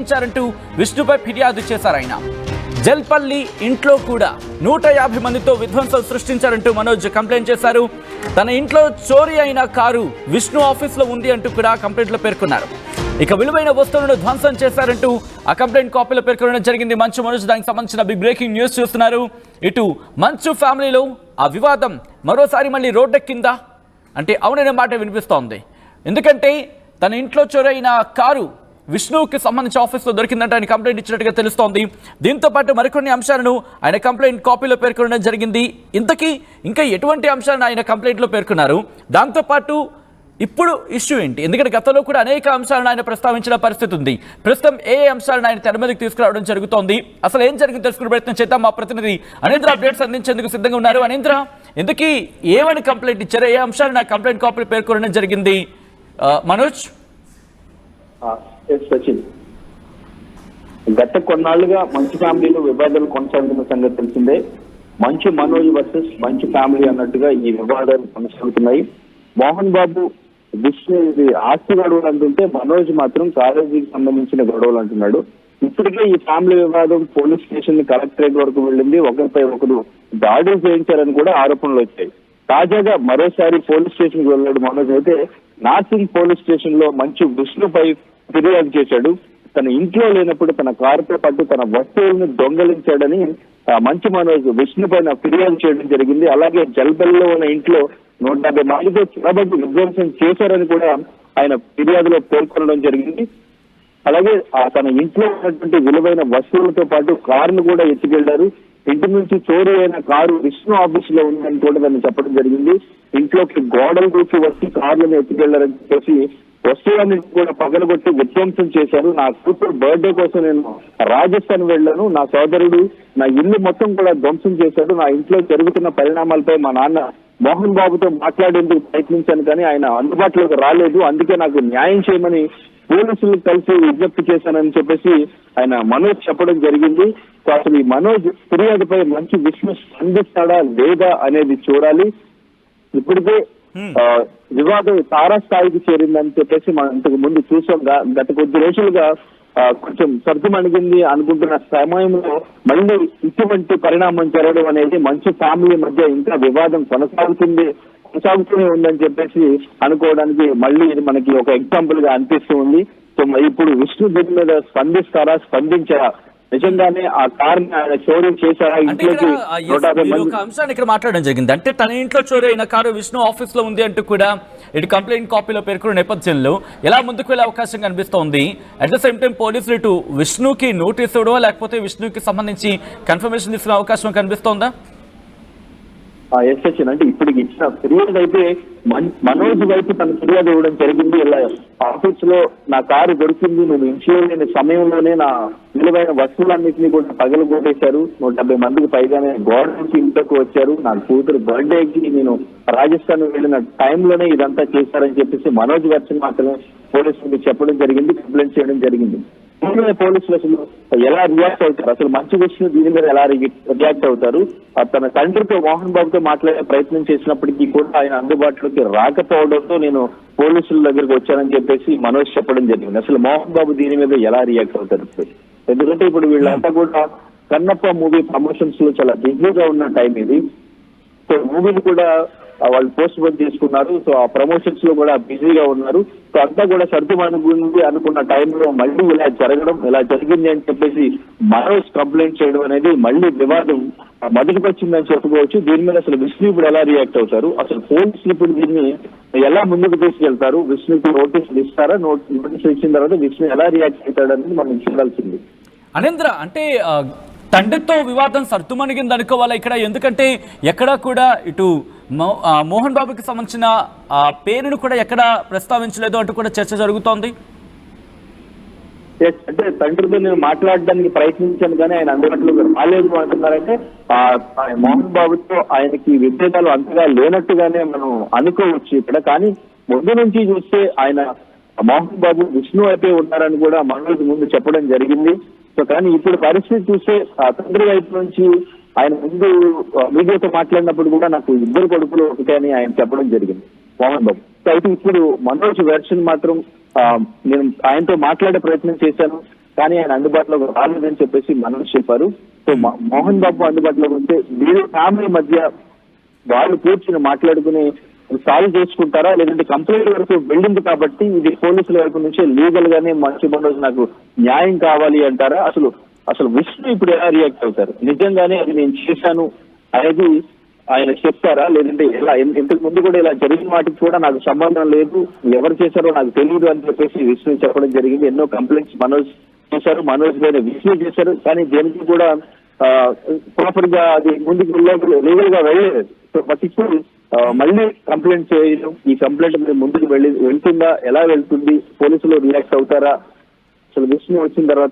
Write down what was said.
ఇచ్చారంటూ విష్ణుపై ఫిర్యాదు చేశారు. ఆయన జల్పల్లి ఇంట్లో కూడా 150 మందితో విధ్వంసం సృష్టించారంటూ మనోజ్ కంప్లైంట్ చేశారు. తన ఇంట్లో చోరీ అయిన కారు విష్ణు ఆఫీస్లో ఉంది అంటూ కూడా కంప్లైంట్లో పేర్కొన్నారు. ఇక విలువైన వస్తువులను ధ్వంసం చేశారంటూ ఆ కంప్లైంట్ కాపీలో పేర్కొనడం జరిగింది. మంచు మనోజ్ దానికి సంబంధించిన బిగ్ బ్రేకింగ్ న్యూస్ చూస్తున్నారు. ఇటు మంచు ఫ్యామిలీలో ఆ వివాదం మరోసారి మళ్ళీ రోడ్డెక్కిందా అంటే అవుననే మాట వినిపిస్తోంది. ఎందుకంటే తన ఇంట్లో చోరైన కారు విష్ణుకి సంబంధించి ఆఫీస్లో దొరికిందంటే ఆయన కంప్లైంట్ ఇచ్చినట్టుగా తెలుస్తోంది. దీంతో పాటు మరికొన్ని అంశాలను ఆయన కంప్లైంట్ కాపీలో పేర్కొనడం జరిగింది. ఇంతకీ ఇంకా ఎటువంటి అంశాలను ఆయన కంప్లైంట్లో పేర్కొన్నారు, దాంతోపాటు ఇప్పుడు ఇష్యూ ఏంటి? ఎందుకంటే గతంలో కూడా అనేక అంశాలను ఆయన ప్రస్తావించిన పరిస్థితి ఉంది. ప్రస్తుతం ఏ అంశాలను ఆయన తెర మీదకి తీసుకురావడం జరుగుతోంది, అసలు ఏం జరిగింది తెలుసుకునే ప్రయత్నం చేద్దాం. మా ప్రతినిధి అనేంద్ర అప్డేట్స్ అందించేందుకు సిద్ధంగా ఉన్నారు. అనేంద్ర, ఎందుకీ ఏమని కంప్లైంట్ ఇచ్చారో, ఏ అంశాలను నా కంప్లైంట్ కాపీలో పేర్కొనడం జరిగింది? మనోజ్. సచిన్, గత కొన్నాళ్లుగా మంచు ఫ్యామిలీలో వివాదాలు కొనసాగుతున్న సంగతి తెలిసిందే. మంచు మనోజ్ వర్సెస్ మంచు ఫ్యామిలీ అన్నట్టుగా ఈ వివాదాలు కొనసాగుతున్నాయి. మోహన్ బాబు విష్ణు ఆస్తి గొడవలు అంటుంటే మనోజ్ మాత్రం కాలేజీకి సంబంధించిన గొడవలు అంటున్నాడు. ఇప్పటికే ఈ ఫ్యామిలీ వివాదం పోలీస్ స్టేషన్ కలెక్టరేట్ వరకు వెళ్ళింది. ఒకరిపై ఒకరు దాడులు చేయించారని కూడా ఆరోపణలు వచ్చాయి. తాజాగా మరోసారి పోలీస్ స్టేషన్ కి వెళ్ళాడు మనోజ్. అయితే నార్సింగ్ పోలీస్ స్టేషన్ లో మంచు విష్ణుపై ఫిర్యాదు చేశాడు. తన ఇంట్లో లేనప్పుడు తన కారుతో పాటు తన వస్తువులను దొంగలించాడని మంచు మనోజ్ విష్ణు పైన ఫిర్యాదు చేయడం జరిగింది. అలాగే జల్బల్లో ఉన్న ఇంట్లో 150 మందితో చొరబడి విధ్వంసం చేశారని కూడా ఆయన ఫిర్యాదులో పేర్కొనడం జరిగింది. అలాగే తన ఇంట్లో ఉన్నటువంటి విలువైన వస్తువులతో పాటు కారును కూడా ఎత్తుకెళ్లారు. ఇంటి నుంచి చోరీ అయిన కారు విష్ణు ఆఫీస్ లో ఉందని కూడా దాన్ని చెప్పడం జరిగింది. ఇంట్లోకి గోడలు దూకి వచ్చి కారులను ఎత్తుకెళ్లారని చెప్పేసి వస్తువులన్నీ కూడా పగలగొట్టి విధ్వంసం చేశారు. నా కూతురు బర్త్డే కోసం నేను రాజస్థాన్ వెళ్ళాను. నా సోదరుడు నా ఇల్లు మొత్తం కూడా ధ్వంసం చేశాడు. నా ఇంట్లో జరుగుతున్న పరిణామాలపై మా నాన్న మోహన్ బాబుతో మాట్లాడేందుకు ప్రయత్నించాను, కానీ ఆయన అందుబాటులోకి రాలేదు. అందుకే నాకు న్యాయం చేయమని పోలీసులు కలిసి విజ్ఞప్తి చేశానని చెప్పేసి ఆయన మనోజ్ చెప్పడం జరిగింది. అసలు ఈ మనోజ్ ఫిర్యాదుపై మంచి విష్ణు స్పందిస్తాడా లేదా అనేది చూడాలి. ఇప్పటికే వివాదం తారాస్థాయికి చేరిందని చెప్పేసి మనం ఇంతకు ముందు చూసాం. గత కొద్ది రోజులుగా కొంచెం సర్దుమణిగింది అనుకుంటున్న సమయంలో మళ్ళీ ఇటువంటి పరిణామం జరగడం అనేది మంచు ఫ్యామిలీ మధ్య ఇంకా వివాదం కొనసాగుతూనే ఉందని చెప్పేసి అనుకోవడానికి మళ్ళీ ఇది మనకి ఒక ఎగ్జాంపుల్ గా అనిపిస్తూ ఉంది. సో ఇప్పుడు విష్ణు దీని మీద స్పందించారా, నిజంగానే ఆ కార్ ఆయన చోరీ చేశారా, ఇంట్లోకి 150 మంది ఒక అంశాన్ని ఇక్కడ మాట్లాడడం జరిగింది. అంటే తన ఇంట్లో చోరీ అయిన కారు విష్ణు ఆఫీస్ లో ఉంది అంటూ కూడా ఇటు కంప్లైంట్ కాపీలో పేర్కొన్న నేపథ్యంలో ఎలా ముందుకు వెళ్ళే అవకాశం కనిపిస్తోంది? అట్ ద సేమ్ టైం పోలీసులు ఇటు విష్ణుకి నోటీస్ ఇవ్వడమో లేకపోతే విష్ణుకి సంబంధించి కన్ఫర్మేషన్ తీసుకునే అవకాశం కనిపిస్తోందా? ఎస్ సచిన్, అంటే ఇప్పటికి ఇచ్చిన ఫిర్యాదు అయితే మనోజ్ వైపు తన ఫిర్యాదు ఇవ్వడం జరిగింది. ఇలా ఆఫీస్ లో నా కారు దొరికింది, నేను ఇంట్లో లేని సమయంలోనే నా విలువైన వస్తువులన్నింటినీ కూడా పగలగొట్టేశారు. 150 మందికి పైగానే గోడ నుంచి ఇంట్లోకి వచ్చారు. నా కూతురు బర్త్డేకి నేను రాజస్థాన్ వెళ్ళిన టైంలోనే ఇదంతా చేశారని చెప్పేసి మనోజ్ వర్షన్ మాత్రమే పోలీసులకు చెప్పడం జరిగింది, కంప్లైంట్ చేయడం జరిగింది. పోలీసులు అసలు ఎలా రియాక్ట్ అవుతారు, అసలు మంచి విషయం దీని మీద ఎలా రియాక్ట్ అవుతారు? తన తండ్రితో మోహన్ బాబుతో మాట్లాడే ప్రయత్నం చేసినప్పటికీ కూడా ఆయన అందుబాటులోకి రాకపోవడంతో నేను పోలీసుల దగ్గరికి వచ్చానని చెప్పేసి మనోజ్ చెప్పడం జరిగింది. అసలు మోహన్ బాబు దీని మీద ఎలా రియాక్ట్ అవుతారు? ఎందుకంటే ఇప్పుడు వీళ్ళంతా కూడా కన్నప్ప మూవీ ప్రమోషన్స్ లో చాలా బిజీగా ఉన్న టైం ఇది. సో మూవీని కూడా వాళ్ళు పోస్ట్ పోన్ చేసుకున్నారు. సో ఆ ప్రమోషన్స్ లో కూడా బిజీగా ఉన్నారు. సో అంతా కూడా సర్దుమణిగింది అనుకున్న టైంలో మళ్ళీ ఇలా జరిగింది అని చెప్పేసి మనోజ్ కంప్లైంట్ చేయడం అనేది మళ్ళీ వివాదం మొదటికి వచ్చిందని చెప్పుకోవచ్చు. దీని మీద అసలు విష్ణు ఇప్పుడు ఎలా రియాక్ట్ అవుతారు, అసలు పోలీసులు ఇప్పుడు దీన్ని ఎలా ముందుకు తీసుకెళ్తారు, విష్ణుకి నోటీసులు ఇస్తారా, నోటీసులు ఇచ్చిన తర్వాత విష్ణు ఎలా రియాక్ట్ అవుతాడు అనేది మనం చూడాల్సింది. అనేంద్ర, అంటే తండ్రితో వివాదం సర్దుమణిగింది అనుకోవాలా ఇక్కడ? ఎందుకంటే ఎక్కడా కూడా ఇటు మోహన్ బాబుకి సంబంధించిన పేరును కూడా ఎక్కడ ప్రస్తావించలేదు అంటూ కూడా చర్చ జరుగుతోంది. అంటే తండ్రితో నేను మాట్లాడడానికి ప్రయత్నించాను కానీ ఆయన అందుబాటులో రాలేదు అంటున్నారంటే మోహన్ బాబుతో ఆయనకి విభేదాలు అంతగా లేనట్టుగానే మనం అనుకోవచ్చు ఇక్కడ. కానీ ముందు నుంచి చూస్తే ఆయన మోహన్ బాబు విష్ణు అయిపోయి ఉన్నారని కూడా మనోజ్ ముందు చెప్పడం జరిగింది. సో కానీ ఇప్పుడు పరిస్థితి చూస్తే తండ్రి వైపు నుంచి ఆయన ముందు మీడియాతో మాట్లాడినప్పుడు కూడా నాకు 2 కొడుకులు ఒకటే అని ఆయన చెప్పడం జరిగింది మోహన్ బాబు. సో అయితే ఇప్పుడు మనోజ్ వెర్షన్ మాత్రం నేను ఆయనతో మాట్లాడే ప్రయత్నం చేశాను. కానీ ఆయన అందుబాటులోకి రాలేదని చెప్పేసి మనోజ్ చెప్పారు. సో మోహన్ బాబు అందుబాటులోకి వస్తే వీరు ఫ్యామిలీ మధ్య వాళ్ళు కూర్చుని మాట్లాడుకుని సాల్వ్ చేసుకుంటారా, లేదంటే కంప్లైంట్ వరకు వెళ్ళింది కాబట్టి ఇది పోలీసుల వైపు నుంచే లీగల్ గానే మంచి మనోజ్ నాకు న్యాయం కావాలి అంటారా? అసలు విష్ణు ఇప్పుడు ఎలా రియాక్ట్ అవుతారు? నిజంగానే అది నేను చేశాను అనేది ఆయన చెప్తారా, లేదంటే ఎలా? ఇంతకు ముందు కూడా ఇలా జరిగిన వాటికి కూడా నాకు సంబంధం లేదు, ఎవరు చేశారో నాకు తెలియదు అని చెప్పేసి విష్ణు చెప్పడం జరిగింది. ఎన్నో కంప్లైంట్స్ మనోజ్ చేశారు, మనోజ్ మీద విష్ణు చేశారు, కానీ దేనికి కూడా ప్రాపర్ గా అది ముందుకు లీగల్ గా వెళ్ళలేదు. సో బట్ ఇప్పుడు మళ్ళీ కంప్లైంట్ చేయడం, ఈ కంప్లైంట్ మీద ముందుకు వెళ్తుందా, ఎలా వెళ్తుంది, పోలీసులు రియాక్ట్ అవుతారా? అసలు విష్ణు వచ్చిన తర్వాత